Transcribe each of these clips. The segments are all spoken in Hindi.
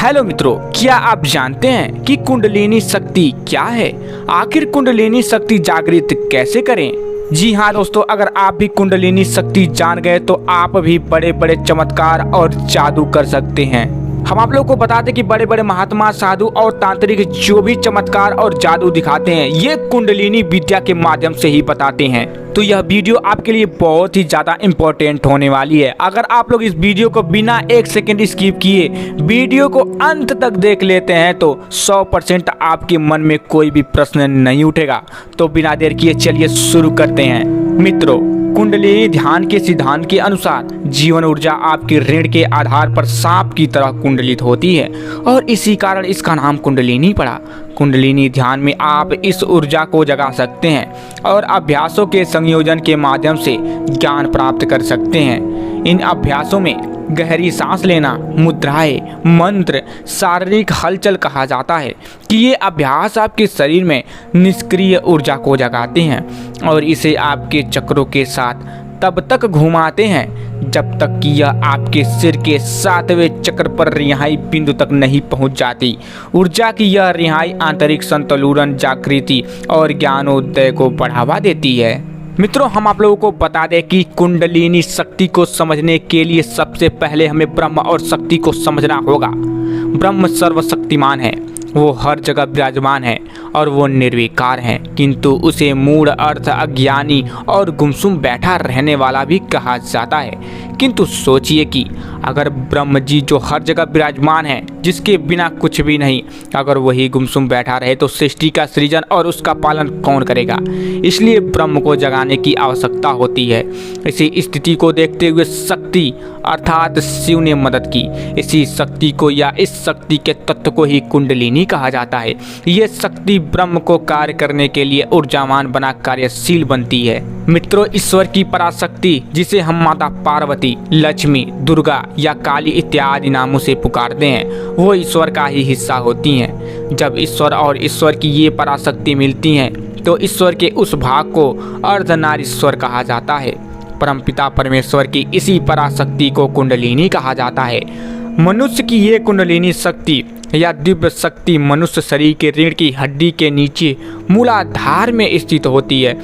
हेलो मित्रों, क्या आप जानते हैं कि कुंडलिनी शक्ति क्या है? आखिर कुंडलिनी शक्ति जागृत कैसे करें? जी हाँ दोस्तों, अगर आप भी कुंडलिनी शक्ति जान गए तो आप भी बड़े बड़े चमत्कार और जादू कर सकते हैं। हम आप लोगों को बता दें कि बड़े बड़े महात्मा, साधु और तांत्रिक जो भी चमत्कार और जादू दिखाते हैं, ये कुंडलिनी विद्या के माध्यम से ही बताते हैं। तो यह वीडियो आपके लिए बहुत ही ज़्यादा इम्पोर्टेंट होने वाली है। अगर आप लोग इस वीडियो को बिना एक सेकंड स्किप किए वीडियो को अंत तक देख लेते हैं तो 100% आपके मन में कोई भी प्रश्न नहीं उठेगा। तो बिना देर किए चलिए शुरू करते हैं। मित्रों, कुंडलिनी ध्यान के सिद्धांत के अनुसार जीवन ऊर्जा आपकी ऋण के आधार पर सांप की तरह कुंडलित होती है और इसी कारण इसका नाम कुंडलिनी पड़ा। कुंडलिनी ध्यान में आप इस ऊर्जा को जगा सकते हैं और अभ्यासों के संयोजन के माध्यम से ज्ञान प्राप्त कर सकते हैं। इन अभ्यासों में गहरी सांस लेना, मुद्राएं, मंत्र, शारीरिक हलचल कहा जाता है कि ये अभ्यास आपके शरीर में निष्क्रिय ऊर्जा को जगाते हैं और इसे आपके चक्रों के साथ तब तक घुमाते हैं जब तक कि यह आपके सिर के 7वें चक्र पर रिहाई बिंदु तक नहीं पहुंच जाती। ऊर्जा की यह रिहाई आंतरिक संतुलन, जागृति और ज्ञानोदय को बढ़ावा देती है। मित्रों, हम आप लोगों को बता दें कि कुंडलिनी शक्ति को समझने के लिए सबसे पहले हमें ब्रह्म और शक्ति को समझना होगा। ब्रह्म सर्वशक्तिमान है, वो हर जगह विराजमान है और वो निर्विकार है, किंतु उसे मूढ़, अर्थ, अज्ञानी और गुमसुम बैठा रहने वाला भी कहा जाता है। किंतु सोचिए कि अगर ब्रह्म जी जो हर जगह विराजमान है, जिसके बिना कुछ भी नहीं, अगर वही गुमसुम बैठा रहे तो सृष्टि का सृजन और उसका पालन कौन करेगा? इसलिए ब्रह्म को जगाने की आवश्यकता होती है। इसी स्थिति को देखते हुए शक्ति अर्थात शिव ने मदद की। इसी शक्ति को या इस शक्ति के तत्व को ही कुंडलिनी कहा जाता है। ये शक्ति ब्रह्म को कार्य करने के लिए ऊर्जावान बना कार्यशील बनती है। मित्रों, ईश्वर की पराशक्ति, जिसे हम माता पार्वती, लक्ष्मी, दुर्गा या काली इत्यादि नामों से पुकारते हैं, वो ईश्वर का ही हिस्सा होती हैं। जब ईश्वर और ईश्वर की ये पराशक्ति मिलती हैं तो ईश्वर के उस भाग को अर्धनारीश्वर कहा जाता है। परमपिता परमेश्वर की इसी पराशक्ति को कुंडलिनी कहा जाता है। मनुष्य की ये कुंडलिनी शक्ति या दिव्य शक्ति मनुष्य शरीर के रीढ़ की हड्डी के नीचे मूलाधार में स्थित होती है,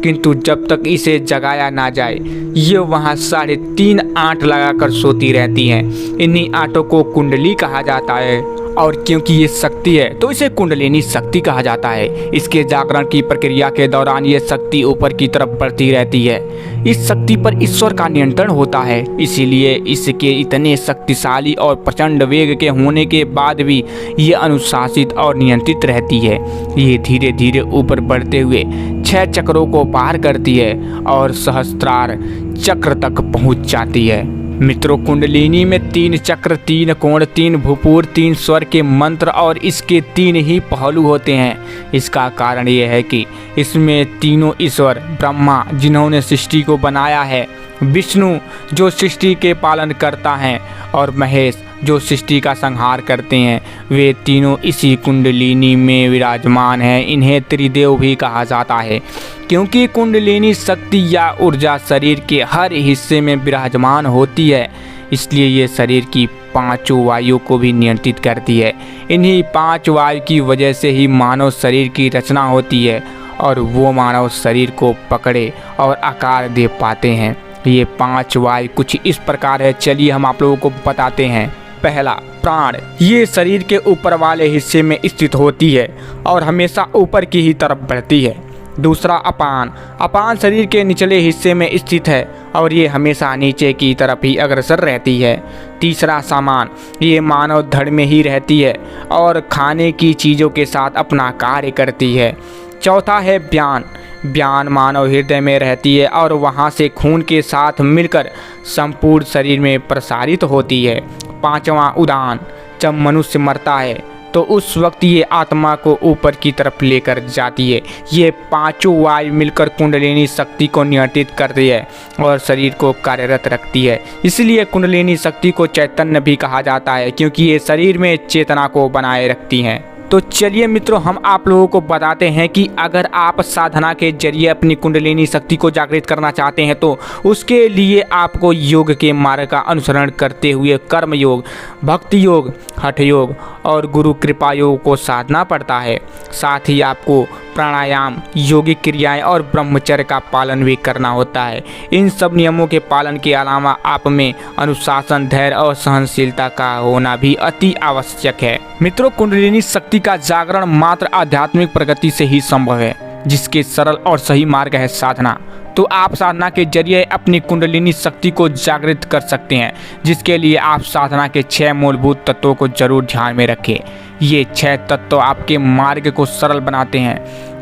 किंतु जब तक इसे जगाया ना जाए ये वहाँ 3.5 आंट लगाकर सोती रहती हैं। इन्हीं आंटों को कुंडली कहा जाता है और क्योंकि ये शक्ति है तो इसे कुंडलिनी शक्ति कहा जाता है। इसके जागरण की प्रक्रिया के दौरान ये शक्ति ऊपर की तरफ बढ़ती रहती है। इस शक्ति पर ईश्वर का नियंत्रण होता है, इसीलिए इसके इतने शक्तिशाली और प्रचंड वेग के होने के बाद भी ये अनुशासित और नियंत्रित रहती है। ये धीरे धीरे ऊपर बढ़ते हुए 6 चक्रों को पार करती है और सहस्त्रार चक्र तक पहुँच जाती है। मित्रों, कुंडलिनी में 3 चक्र, 3 कोण, 3 भूपूर, 3 स्वर के मंत्र और इसके 3 ही पहलू होते हैं। इसका कारण यह है कि इसमें तीनों ईश्वर, ब्रह्मा जिन्होंने सृष्टि को बनाया है, विष्णु जो सृष्टि के पालन करता है और महेश जो सृष्टि का संहार करते हैं, वे तीनों इसी कुंडलिनी में विराजमान हैं। इन्हें त्रिदेव भी कहा जाता है क्योंकि कुंडलिनी शक्ति या ऊर्जा शरीर के हर हिस्से में विराजमान होती है। इसलिए ये शरीर की 5 वायु को भी नियंत्रित करती है। इन्हीं 5 वायु की वजह से ही मानव शरीर की रचना होती है और वो मानव शरीर को पकड़े और आकार दे पाते हैं। ये 5 वायु कुछ इस प्रकार है, चलिए हम आप लोगों को बताते हैं। पहला, प्राण। ये शरीर के ऊपर वाले हिस्से में स्थित होती है और हमेशा ऊपर की ही तरफ बढ़ती है। दूसरा, अपान। अपान शरीर के निचले हिस्से में स्थित है और ये हमेशा नीचे की तरफ ही अग्रसर रहती है। तीसरा, सामान। ये मानव धड़ में ही रहती है और खाने की चीज़ों के साथ अपना कार्य करती है। चौथा है व्यान। व्यान मानव हृदय में रहती है और वहाँ से खून के साथ मिलकर संपूर्ण शरीर में प्रसारित होती है। पांचवा, उदान। जब मनुष्य मरता है तो उस वक्त ये आत्मा को ऊपर की तरफ लेकर जाती है। ये 5 वायु मिलकर कुंडलिनी शक्ति को नियंत्रित करती है और शरीर को कार्यरत रखती है। इसलिए कुंडलिनी शक्ति को चैतन्य भी कहा जाता है क्योंकि ये शरीर में चेतना को बनाए रखती हैं। तो चलिए मित्रों, हम आप लोगों को बताते हैं कि अगर आप साधना के जरिए अपनी कुंडलिनी शक्ति को जागृत करना चाहते हैं तो उसके लिए आपको योग के मार्ग का अनुसरण करते हुए कर्म योग, भक्ति योग, हठ योग और गुरु कृपा योग को साधना पड़ता है। साथ ही आपको प्राणायाम, योगिक क्रियाएं और ब्रह्मचर्य का पालन भी करना होता है। इन सब नियमों के पालन के अलावा आप में अनुशासन, धैर्य और सहनशीलता का होना भी अति आवश्यक है। मित्रों, कुंडलिनी शक्ति का जागरण मात्र आध्यात्मिक प्रगति से ही संभव है, जिसके सरल और सही मार्ग है साधना। तो आप साधना के जरिए अपनी कुंडलिनी शक्ति को जागृत कर सकते हैं, जिसके लिए आप साधना के 6 मूलभूत तत्वों को जरूर ध्यान में रखें। ये 6 तत्व आपके मार्ग को सरल बनाते हैं,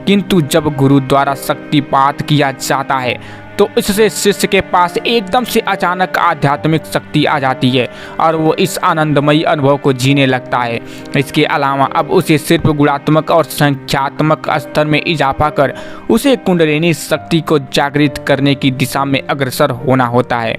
किंतु जब गुरु द्वारा शक्तिपात किया जाता है तो इससे शिष्य के पास एकदम से अचानक आध्यात्मिक शक्ति आ जाती है और वो इस आनंदमयी अनुभव को जीने लगता है। इसके अलावा अब उसे सिर्फ गुणात्मक और संख्यात्मक स्तर में इजाफा कर उसे कुंडलिनी शक्ति को जागृत करने की दिशा में अग्रसर होना होता है।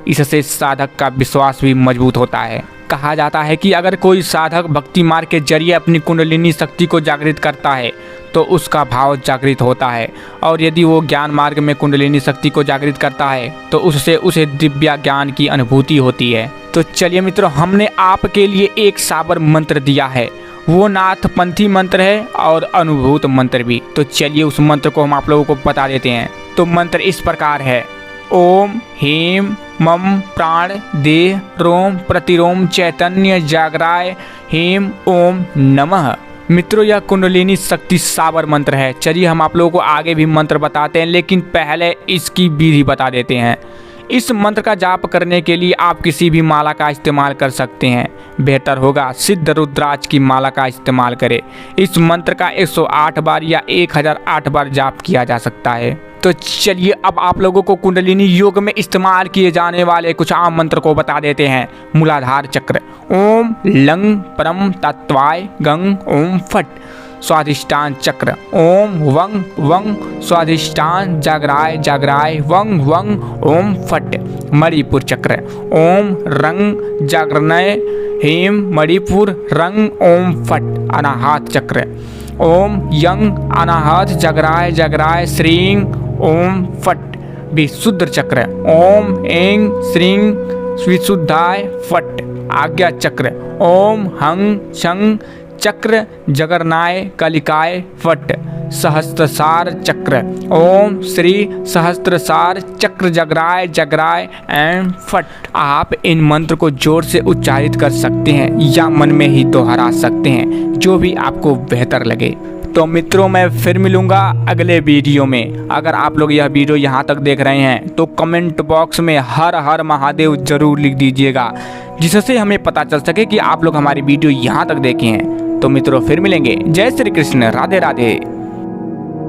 इससे साधक का विश्वास भी मजबूत होता है। कहा जाता है कि अगर कोई साधक भक्ति मार्ग के जरिए अपनी कुंडलिनी शक्ति को जागृत करता है तो उसका भाव जागृत होता है, और यदि वो ज्ञान मार्ग में कुंडलिनी शक्ति को जागृत करता है तो उससे उसे दिव्य ज्ञान की अनुभूति होती है। तो चलिए मित्रों, हमने आपके लिए एक साबर मंत्र दिया है। वो नाथपंथी मंत्र है और अनुभूत मंत्र भी। तो चलिए उस मंत्र को हम आप लोगों को बता देते हैं। तो मंत्र इस प्रकार है: ओम ह्रीं मम प्राण देह रोम प्रतिरोम चैतन्य जागराय ह्रीं ओम नमः। मित्रों, यह कुंडलिनी शक्ति साबर मंत्र है। चलिए हम आप लोगों को आगे भी मंत्र बताते हैं, लेकिन पहले इसकी विधि बता देते हैं। इस मंत्र का जाप करने के लिए आप किसी भी माला का इस्तेमाल कर सकते हैं। बेहतर होगा सिद्ध रुद्राक्ष की माला का इस्तेमाल करें। इस मंत्र का 108 बार या 1008 बार जाप किया जा सकता है। तो चलिए अब आप लोगों को कुंडलिनी योग में इस्तेमाल किए जाने वाले कुछ आम मंत्र को बता देते हैं। मूलाधार चक्र: ओम लंग परम तत्वाय गंग ओम फट। स्वाधिष्ठान चक्र: ओम वंग वंग स्वाधिष्ठान जागराय जागराय वंग वंग ओम फट। मणिपुर चक्र: ओम रंग जागरणय ह्रीं मणिपुर रंग ओम फट। अनाहत चक्र: ओम यंग अनाहत जागराय जागराय श्रीं ओम फट। विशुद्ध चक्र: ओम ऐं श्रीं विशुद्धाय फट। आज्ञा चक्र: ओम हंग शंग चक्र जगरनाय कलिकाय फट। सहस्त्रसार चक्र: ओम श्री सहस्त्रसार चक्र जगराय जगराय एंड फट। आप इन मंत्र को जोर से उच्चारित कर सकते हैं या मन में ही दोहरा सकते हैं, जो भी आपको बेहतर लगे। तो मित्रों, मैं फिर मिलूंगा अगले वीडियो में। अगर आप लोग यह वीडियो यहाँ तक देख रहे हैं तो कमेंट बॉक्स में हर हर महादेव जरूर लिख दीजिएगा, जिससे हमें पता चल सके कि आप लोग हमारी वीडियो यहाँ तक देखे हैं। तो मित्रों, फिर मिलेंगे। जय श्री कृष्ण, राधे राधे।